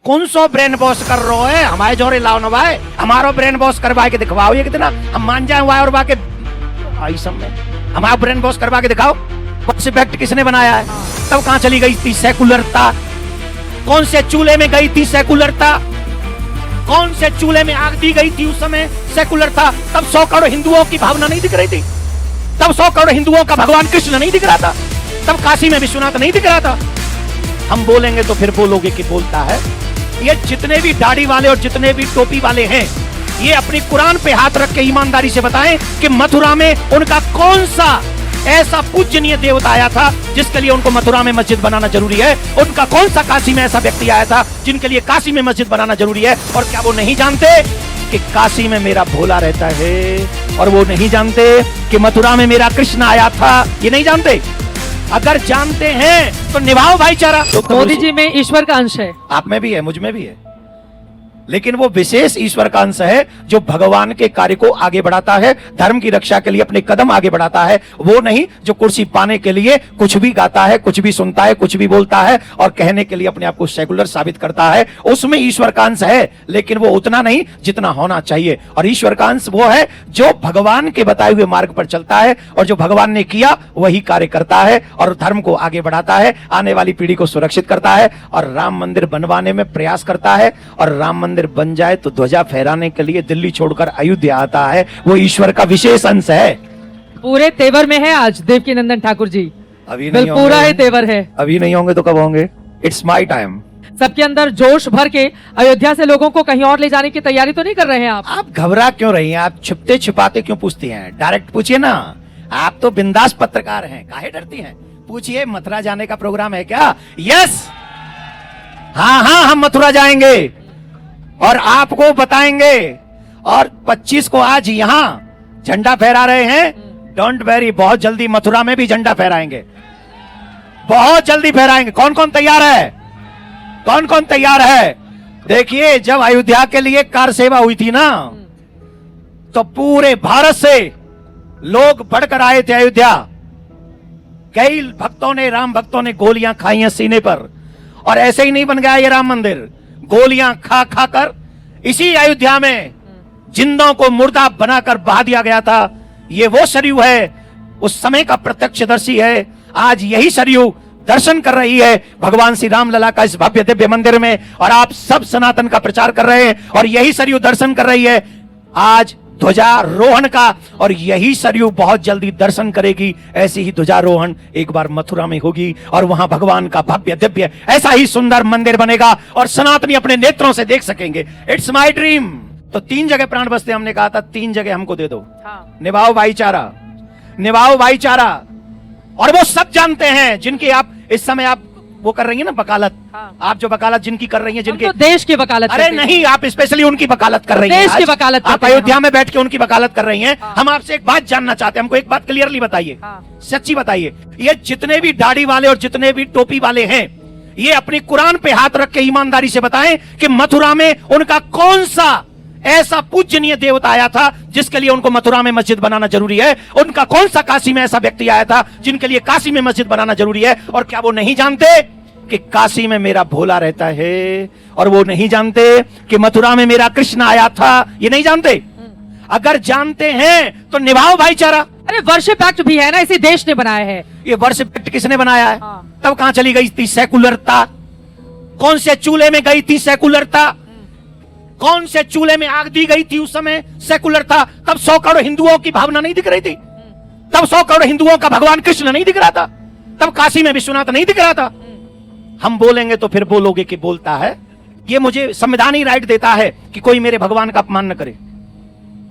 कौन so brain wash कर रहे हो है हमारे जोरे लाओ ना भाई, हमारो ब्रेन वॉश करवा के दिखवाओ, ये कितना हम मान जाए वाई और वाके आई सब में हमारा ब्रेन वॉश करवा के दिखाओ। बर्थ इफेक्ट किसने बनाया है? तब कहां चली गई थी सेकुलरता? कौन से चूल्हे में गई थी सेकुलरता? कौन से चूल्हे में आग दी गई थी उस समय? सेकुलर था। तब 100 करोड़ हिंदुओं की भावना नहीं दिख रही थी, तब 100 करोड़ हिंदुओं का भगवान कृष्ण नहीं दिख रहा था, तब काशी में विश्वनाथ नहीं दिख रहा था। हम बोलेंगे तो फिर बोलोगे कि बोलता है। ये जितने भी दाढ़ी वाले और जितने भी टोपी वाले हैं, ये अपनी कुरान पे हाथ रख के ईमानदारी से बताएं कि मथुरा में उनका कौन सा ऐसा पूजनीय देवता आया था जिसके लिए उनको मथुरा में मस्जिद बनाना जरूरी है? उनका कौन सा काशी में ऐसा व्यक्ति आया था जिनके लिए काशी में मस्जिद बनाना जरूरी है? और क्या वो नहीं जानते कि काशी में मेरा भोला रहता है? और वो नहीं जानते कि मथुरा में मेरा कृष्ण आया था? ये नहीं जानते? अगर जानते हैं तो निभाओ भाईचारा। मोदी जी में ईश्वर का अंश है, आप में भी है, मुझ में भी है, लेकिन वो विशेष ईश्वर का अंश है जो भगवान के कार्य को आगे बढ़ाता है, धर्म की रक्षा के लिए अपने कदम आगे बढ़ाता है। वो नहीं जो कुर्सी पाने के लिए कुछ भी गाता है, कुछ भी सुनता है, कुछ भी बोलता है और कहने के लिए अपने आप को सेकुलर साबित करता है। उसमें ईश्वर का अंश है, लेकिन वो उतना नहीं जितना होना चाहिए। और ईश्वर का अंश वो है जो भगवान के बताए हुए मार्ग पर चलता है और जो भगवान ने किया वही कार्य करता है और धर्म को आगे बढ़ाता है, आने वाली पीढ़ी को सुरक्षित करता है और राम मंदिर बनवाने में प्रयास करता है। और राम मंदिर बन जाए तो ध्वजा फहराने के लिए दिल्ली छोड़कर अयोध्या आता है। वो ईश्वर का विशेष अंश है। पूरे तेवर में है आज देवकी नंदन ठाकुर जी, अभी नहीं पूरा ही तेवर है। अभी नहीं होंगे तो कब होंगे? It's my time. सबके अंदर जोश भर के अयोध्या से लोगों को कहीं और ले जाने की तैयारी तो नहीं कर रहे हैं आप? आप घबरा क्यों रही हैं? आप छुपते छिपाते क्यों पूछती हैं? डायरेक्ट पूछिए ना। आप तो बिंदास पत्रकार हैं, काहे डरती हैं? पूछिए, मथुरा जाने का प्रोग्राम है क्या? यस, हाँ हाँ, हम मथुरा जाएंगे और आपको बताएंगे। और 25 को आज यहां झंडा फहरा रहे हैं। डोंट वेरी, बहुत जल्दी मथुरा में भी झंडा फहराएंगे, बहुत जल्दी फहराएंगे। कौन कौन तैयार है? कौन कौन तैयार है? देखिए, जब अयोध्या के लिए कार सेवा हुई थी ना, तो पूरे भारत से लोग बढ़कर आए थे अयोध्या। कई भक्तों ने, राम भक्तों ने गोलियां खाई हैं सीने पर। और ऐसे ही नहीं बन गया ये राम मंदिर, गोलियां खा खा कर इसी अयोध्या में जिंदों को मुर्दा बनाकर बहा दिया गया था। ये वो सरयू है, उस समय का प्रत्यक्षदर्शी है। आज यही सरयू दर्शन कर रही है भगवान श्री राम लला का इस भव्य दिव्य मंदिर में, और आप सब सनातन का प्रचार कर रहे हैं। और यही सरयू दर्शन कर रही है आज ध्वजारोहण का, और यही सरयू बहुत जल्दी दर्शन करेगी। ऐसी ही ध्वजारोहण एक बार मथुरा में होगी और वहां भगवान का भव्य दिव्य ऐसा ही सुंदर मंदिर बनेगा और सनातनी अपने नेत्रों से देख सकेंगे। It's my dream. तो 3 जगह प्राण बसते, हमने कहा था 3 जगह हमको दे दो। हाँ। निभाओ भाईचारा, निभाओ भाईचारा। और वो सब जानते हैं जिनकी आप इस समय आप वो कर रही है ना वकालत। हाँ। आप जो वकालत जिनकी कर रही हैं, जिनके तो देश की वकालत। अरे नहीं, आप स्पेशली उनकी वकालत कर रही हैं। देश की वकालत आप अयोध्या में बैठ के उनकी वकालत कर रही हैं। हाँ। हम आपसे एक बात जानना चाहते हैं, हमको एक बात क्लियरली बताइए। हाँ। सच्ची बताइए, ये जितने भी दाढ़ी वाले और जितने भी टोपी वाले हैं, ये अपनी कुरान पे हाथ रख के ईमानदारी से बताएं कि मथुरा में उनका कौन सा ऐसा पूजनीय देवता आया था जिसके लिए उनको मथुरा में मस्जिद बनाना जरूरी है? उनका कौन सा काशी में ऐसा व्यक्ति आया था जिनके लिए काशी में मस्जिद बनाना जरूरी है? और क्या वो नहीं जानते कि काशी में मेरा भोला रहता है? और वो नहीं जानते कि मथुरा में मेरा कृष्ण आया था? ये नहीं जानते? अगर जानते हैं तो निभाओ भाईचारा। अरे वर्शिप एक्ट भी है ना, इसी देश ने बनाया है। ये वर्शिप एक्ट किसने बनाया है? हाँ। तब कहां चली गई थी सेकुलरता? कौन से चूल्हे में गई थी सेकुलरता? कौन से चूल्हे में आग दी गई थी उस समय? सेकुलर था। तब 100 करोड़ हिंदुओं की भावना नहीं दिख रही थी, तब 100 करोड़ हिंदुओं का भगवान कृष्ण नहीं दिख रहा था, तब काशी में विश्वनाथ नहीं दिख रहा था। हम बोलेंगे तो फिर बोलोगे कि बोलता है। ये मुझे संविधान ही राइट देता है कि कोई मेरे भगवान का अपमान न करे।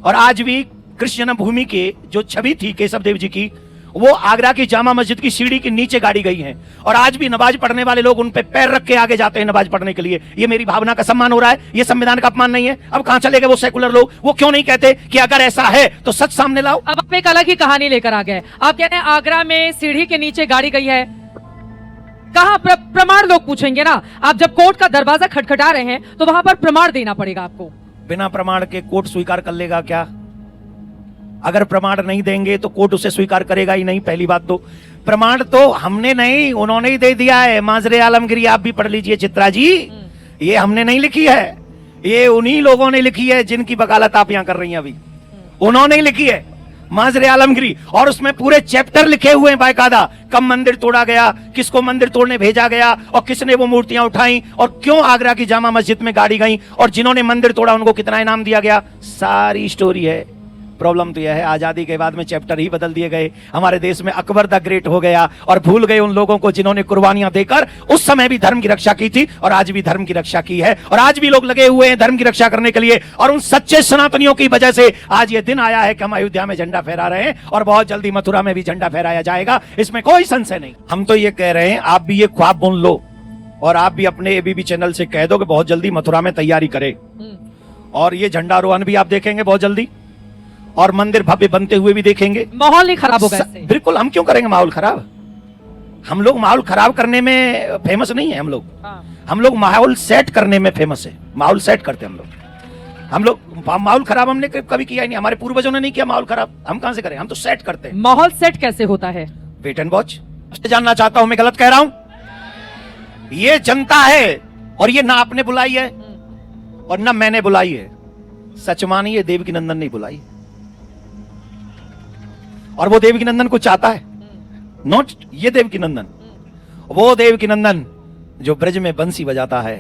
और आज भी कृष्ण भूमि के जो छवि थी केशव देव जी की, वो आगरा की जामा मस्जिद की सीढ़ी के नीचे गाड़ी गई है। और आज भी नमाज पढ़ने वाले लोग उन पे पैर रख के आगे जाते हैं नमाज पढ़ने के लिए। ये मेरी भावना का सम्मान हो रहा है, ये संविधान का अपमान नहीं है। अब कहां चले गए वो सेकुलर लोग? वो क्यों नहीं कहते कि अगर ऐसा है तो सच सामने लाओ? अब आप एक अलग ही कहानी लेकर आ गए। आप कह रहे हैं आगरा में सीढ़ी के नीचे गाड़ी गई है, कहां प्रमाण? लोग पूछेंगे ना। आप जब कोर्ट का दरवाजा खटखटा रहे हैं तो वहां पर प्रमाण देना पड़ेगा आपको। बिना प्रमाण के कोर्ट स्वीकार कर लेगा क्या? अगर प्रमाण नहीं देंगे तो कोर्ट उसे स्वीकार करेगा ही नहीं। पहली बात तो प्रमाण तो हमने नहीं, उन्होंने ही दे दिया है। माजरे आलमगिरी आप भी पढ़ लीजिए चित्रा जी, ये हमने नहीं लिखी है, ये उन्हीं लोगों ने लिखी है जिनकी वकालत आप यहां कर रही हैं अभी, उन्होंने ही लिखी है, माजरे आलमगिरी। और उसमें पूरे चैप्टर लिखे हुए हैं बाकायदा, कब मंदिर तोड़ा गया, किसको मंदिर तोड़ने भेजा गया, और किसने वो मूर्तियां उठाई, और क्यों आगरा की जामा मस्जिद में गाड़ी गई, और जिन्होंने मंदिर तोड़ा उनको कितना इनाम दिया गया, सारी स्टोरी है। प्रॉब्लम तो यह है आजादी के बाद में चैप्टर ही बदल दिए गए। हमारे देश में अकबर द ग्रेट हो गया और भूल गए उन लोगों को जिन्होंने कुर्बानियां देकर उस समय भी धर्म की रक्षा की थी और आज भी धर्म की रक्षा की है, और आज भी लोग लगे हुए हैं धर्म की रक्षा करने के लिए। और उन सच्चे सनातनियों की वजह से आज ये दिन आया है कि हम अयोध्या में झंडा फहरा रहे हैं, और बहुत जल्दी मथुरा में भी झंडा फहराया जाएगा, इसमें कोई संशय नहीं। हम तो ये कह रहे हैं आप भी ये ख्वाब बुन लो, और आप भी अपने एबीपी चैनल से कह दो कि बहुत जल्दी मथुरा में तैयारी करे, और ये झंडारोहण भी आप देखेंगे बहुत जल्दी, और मंदिर भव्य बनते हुए भी देखेंगे। माहौल नहीं खराब होगा इससे? बिल्कुल, हम क्यों करेंगे माहौल खराब? हम लोग माहौल खराब करने में फेमस नहीं है। हम लोग माहौल सेट करने में फेमस है। माहौल सेट करते हैं हम लोग माहौल खराब हमने कभी किया ही नहीं, हमारे पूर्वजों ने नहीं किया माहौल खराब, हम कहां से करें? हम तो सेट करते हैं। माहौल सेट कैसे होता है? Wait and watch. जानना चाहता हूं मैं गलत कह रहा हूं? ये जनता है, और ये ना आपने बुलाई है और ना मैंने बुलाई है। सच मानिए देवकी नंदन ने बुलाई, और वो देवकी नंदन को चाहता है, नॉट ये देवकी नंदन, वो देवकी नंदन जो ब्रज में बंसी बजाता है,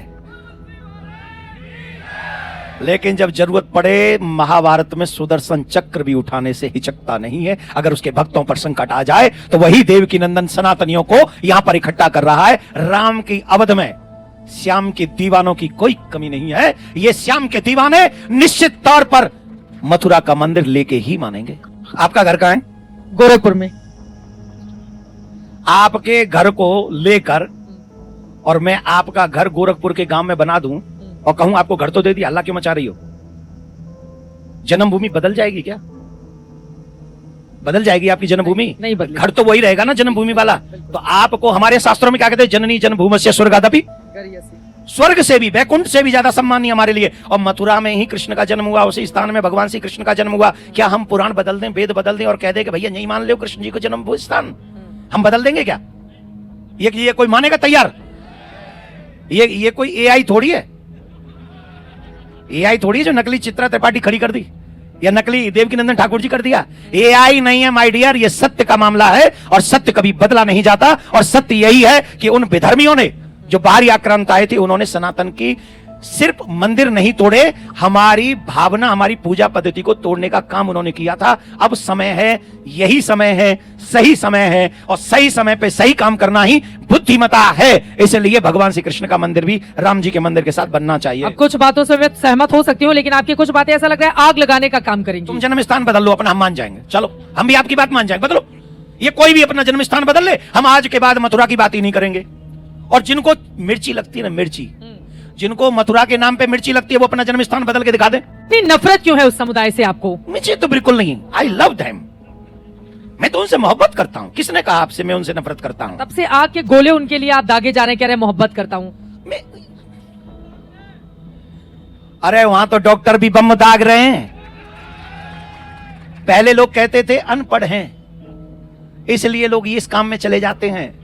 लेकिन जब जरूरत पड़े महाभारत में सुदर्शन चक्र भी उठाने से हिचकता नहीं है। अगर उसके भक्तों पर संकट आ जाए तो वही देवकी नंदन सनातनियों को यहां पर इकट्ठा कर रहा है। राम की अवध में श्याम के दीवानों की कोई कमी नहीं है। ये श्याम के दीवाने निश्चित तौर पर मथुरा का मंदिर लेके ही मानेंगे। आपका घर कहां है? गोरखपुर में। आपके घर को लेकर और मैं आपका घर गोरखपुर के गांव में बना दूं और कहूं आपको घर तो दे दिया, हल्ला क्यों मचा रही हो? जन्मभूमि बदल जाएगी क्या? बदल जाएगी आपकी जन्मभूमि? नहीं बदलेगी। घर तो वही रहेगा ना जन्मभूमि वाला। तो आपको हमारे शास्त्रों में क्या कहते हैं? जननी जन्मभूमस्य स्वर्गादपि, स्वर्ग से भी वैकुंठ से भी ज्यादा सम्मानीय हमारे लिए। और मथुरा में ही कृष्ण का जन्म हुआ, उसी स्थान में भगवान श्री कृष्ण का जन्म हुआ। क्या हम पुराण बदल दें, वेद बदल दें और कह दें कि भैया नहीं मान लो कृष्ण जी को जन्म स्थान? हम बदल देंगे क्या? ये कोई मानेगा तैयार? ये कोई एआई थोड़ी है, एआई थोड़ी है जो नकली चित्रा त्रिपाठी खड़ी कर दी या नकली देवकी नंदन ठाकुर जी कर दिया। एआई नहीं है माय डियर, ये सत्य का मामला है और सत्य कभी बदला नहीं जाता। और सत्य यही है कि उन विधर्मियों ने जो बाहरी आक्रांत आए थे उन्होंने सनातन की सिर्फ मंदिर नहीं तोड़े, हमारी भावना, हमारी पूजा पद्धति को तोड़ने का काम उन्होंने किया था। अब समय है, यही समय है, सही समय है, और सही समय पे सही काम करना ही बुद्धिमता है। इसलिए भगवान श्री कृष्ण का मंदिर भी राम जी के मंदिर के साथ बनना चाहिए। अब कुछ बातों से मैं सहमत हो सकती हूँ, लेकिन आपकी कुछ बातें ऐसा लग रहा है आग लगाने का काम करेंगी। तुम जन्म स्थान बदल लो अपना, हम मान जाएंगे। चलो हम भी आपकी बात मान जाएंगे, बदलो। ये कोई भी अपना जन्म स्थान बदल ले, हम आज के बाद मथुरा की बात ही नहीं करेंगे। और जिनको मिर्ची लगती है ना, मिर्ची, जिनको मथुरा के नाम पे मिर्ची लगती है, वो अपना जन्म स्थान बदल के दिखा दे। इतनी नफरत क्यों है उस समुदाय से आपको? मुझे तो बिल्कुल नहीं, आई लव देम। मैं तो उनसे मोहब्बत करता हूं। किसने कहा आपसे मैं उनसे नफरत करता हूं? तब से आग के गोले उनके लिए आप दागे जा रहे हैं, कह रहे हैं मोहब्बत करता हूं। अरे वहां तो डॉक्टर भी बम दाग रहे हैं। पहले लोग कहते थे अनपढ़ हैं इसलिए लोग इस काम में चले जाते हैं,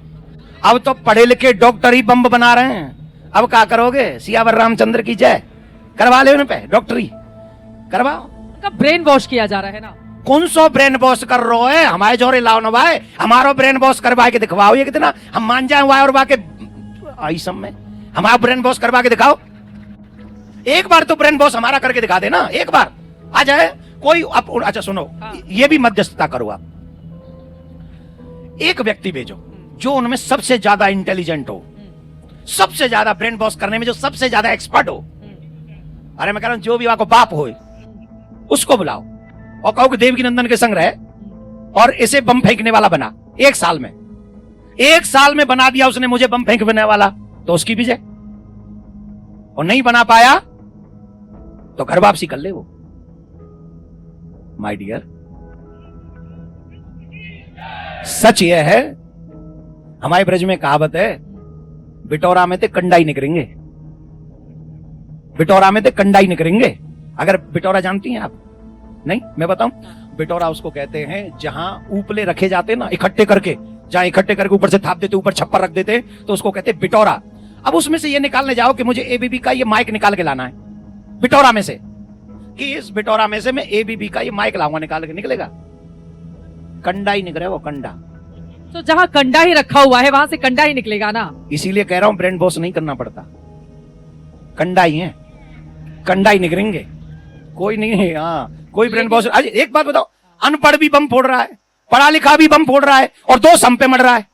अब तो पढ़े लिखे डॉक्टर ही बम बना रहे हैं। अब क्या करोगे? सियावर रामचंद्र की जय। करवा ले उन पे डॉक्टरी, करवाओ। उनका ब्रेन वॉश किया जा रहा है ना। कौन सो ब्रेन वॉश कर रो है? हमारे जोरे लाओ ना भाई, हमारो ब्रेन वॉश करवा के दिखवाओ। ये कितना हम मान जाए वाय और वाके आई सब में हमारा ब्रेन वॉश करवा के दिखाओ। एक बार तो ब्रेन वॉश हमारा करके दिखा देना, एक बार आ जाए कोई। अच्छा सुनो, ये भी मध्यस्थता करो आप। एक व्यक्ति भेजो जो उनमें सबसे ज्यादा इंटेलिजेंट हो, सबसे ज्यादा ब्रेन वॉश करने में जो सबसे ज्यादा एक्सपर्ट हो। अरे मैं कह रहा हूं जो भी वहां को बाप हो उसको बुलाओ और कहो कि देवकी नंदन के संग रहे और इसे बम फेंकने वाला बना। एक साल में बना दिया उसने मुझे बम फेंकने वाला, तो उसकी विजय। और नहीं बना पाया तो घर वापसी कर ले वो। माय डियर, सच यह है, हमारे ब्रज में कहावत है, बिटोरा में ते कंडा ही निकलेंगे। बिटोरा में ते कंडा ही निकलेंगे। अगर बिटोरा जानती हैं आप? नहीं, मैं बताऊं। बिटोरा उसको कहते हैं जहां उपले रखे जाते ना इकट्ठे करके, जहां इकट्ठे करके ऊपर से थाप देते, ऊपर छप्पर रख देते, तो उसको कहते बिटोरा। अब उसमें से ये निकालने जाओ कि मुझे एबीबी का ये माइक निकाल के लाना है बिटोरा में से, कि इस बिटोरा में से मैं एबीबी का ये माइक लाऊंगा, निकाल के निकलेगा? कंडा ही निकले, वो कंडा। तो जहां कंडा ही रखा हुआ है वहां से कंडा ही निकलेगा ना। इसीलिए कह रहा हूं ब्रेन वॉश नहीं करना पड़ता, कंडा ही है, कंडा ही निकलेंगे, कोई नहीं है। हाँ, कोई ब्रेन वॉश। एक बात बताओ, अनपढ़ भी बम फोड़ रहा है, पढ़ा लिखा भी बम फोड़ रहा है, और दो सम पे मर रहा है।